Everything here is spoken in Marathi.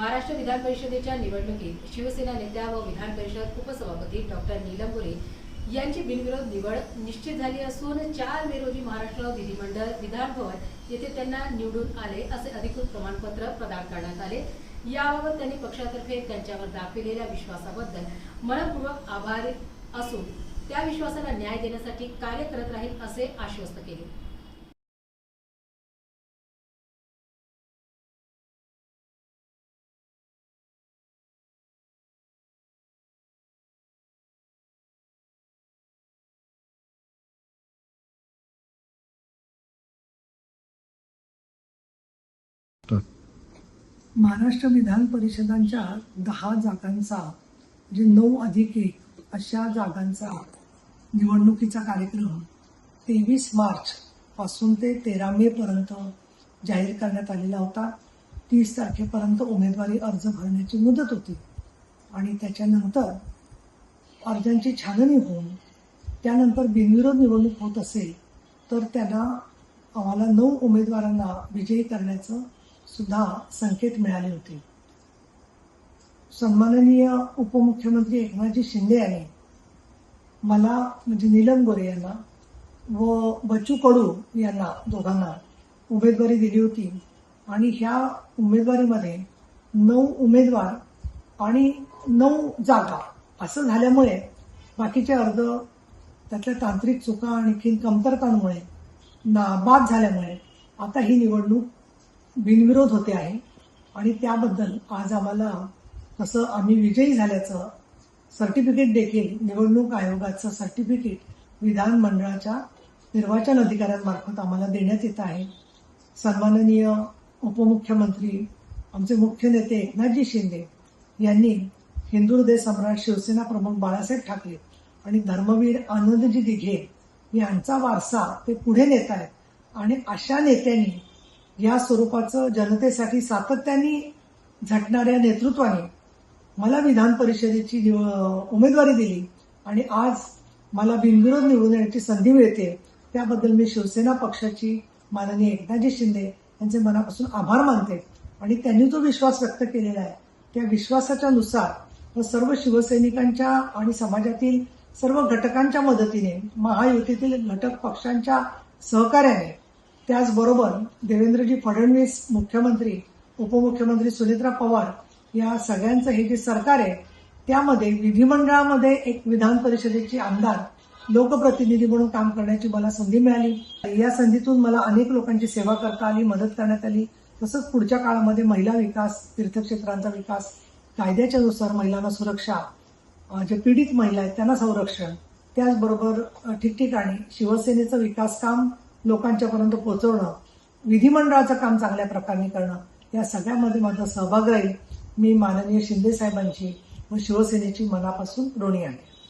महाराष्ट्र विधान परिषदेच्या निवडणुकीत शिवसेना नेत्या व विधान परिषद उपसभापती डॉक्टर नीलम गोरे यांची बिनविरोध निवड निश्चित झाली असून 4 मे रोजी महाराष्ट्र विधिमंडळ विधान भवन येथे त्यांना निवडून आले असे अधिकृत प्रमाणपत्र प्रदान करण्यात आले। याबाबत त्यांनी पक्षातर्फे त्यांच्यावर दाखविलेल्या विश्वासाबद्दल मनपूर्वक आभारी असून त्या विश्वासाला न्याय देण्यासाठी कार्य करत राहील असे आश्वस्त केले। महाराष्ट्र विधान परिषदांच्या 10 जागांचा म्हणजे 9+1 अशा जागांचा निवडणुकीचा कार्यक्रम 23 मार्च पासून ते 13 मे पर्यंत जाहीर करण्यात आलेला होता। 30 तारखेपर्यंत उमेदवारी अर्ज भरण्याची मुदत होती आणि त्याच्यानंतर अर्जांची छाननी होऊन त्यानंतर बिनविरोध निवडणूक होत असेल तर त्यांना आम्हाला 9 उमेदवारांना विजयी करण्याचं सुद्धा संकेत मिळाले होते। सन्माननीय उपमुख्यमंत्री एकनाथजी शिंदे यांनी मला म्हणजे नीलम गोरे यांना व बच्चू कडू यांना दोघांना उमेदवारी दिली होती आणि ह्या उमेदवारीमध्ये 9 उमेदवार आणि 9 जागा असं झाल्यामुळे बाकीचे अर्ज त्यातल्या तांत्रिक चुका आणखी कमतरतांमुळे नाबाद झाल्यामुळे आता ही निवडणूक बिनविरोध होते आहे आणि त्याबद्दल आज आम्हाला तसं आम्ही विजयी झाल्याचं सर्टिफिकेट देखील निवडणूक आयोगाचं सर्टिफिकेट विधानमंडळाच्या निर्वाचन अधिकाऱ्यांमार्फत आम्हाला देण्यात येत आहे। सन्माननीय उपमुख्यमंत्री आमचे मुख्य नेते एकनाथजी शिंदे यांनी हिंदू हृदय सम्राट शिवसेना प्रमुख बाळासाहेब ठाकरे आणि धर्मवीर आनंदजी दिघे यांचा वारसा ते पुढे नेत आहेत आणि अशा नेत्यांनी या स्वरूपाचं जनतेसाठी सातत्याने झटणाऱ्या नेतृत्वाने मला विधान परिषदेची उमेदवारी दिली आणि आज मला बिनविरोध निवडून येण्याची संधी मिळते। त्याबद्दल मी शिवसेना पक्षाची माननीय एकनाथजी शिंदे यांचे मनापासून आभार मानते आणि त्यांनी जो विश्वास व्यक्त केलेला आहे त्या विश्वासाच्या नुसार व सर्व शिवसैनिकांच्या आणि समाजातील सर्व घटकांच्या मदतीने महायुतीतील घटक पक्षांच्या सहकार्याने त्याचबरोबर देवेंद्रजी फडणवीस मुख्यमंत्री उपमुख्यमंत्री सुनेत्रा पवार या सगळ्यांचं हे जे सरकार आहे त्यामध्ये विधिमंडळामध्ये एक विधान परिषदेची आमदार लोकप्रतिनिधी म्हणून काम करण्याची मला संधी मिळाली। या संधीतून मला अनेक लोकांची सेवा करता आली, मदत करण्यात आली। तसंच पुढच्या काळामध्ये महिला विकास, तीर्थक्षेत्रांचा विकास, कायद्याच्या नुसार महिलांना सुरक्षा, जे पीडित महिला आहेत त्यांना संरक्षण, त्याचबरोबर ठिकठिकाणी शिवसेनेचं विकास काम लोकांच्यापर्यंत पोहोचवणं, विधिमंडळाचं काम चांगल्या प्रकारे करणं, या सगळ्यामध्ये माझा सहभाग राहील। मी माननीय शिंदे साहेबांची व शिवसेनेची मनापासून ऋणी आहे।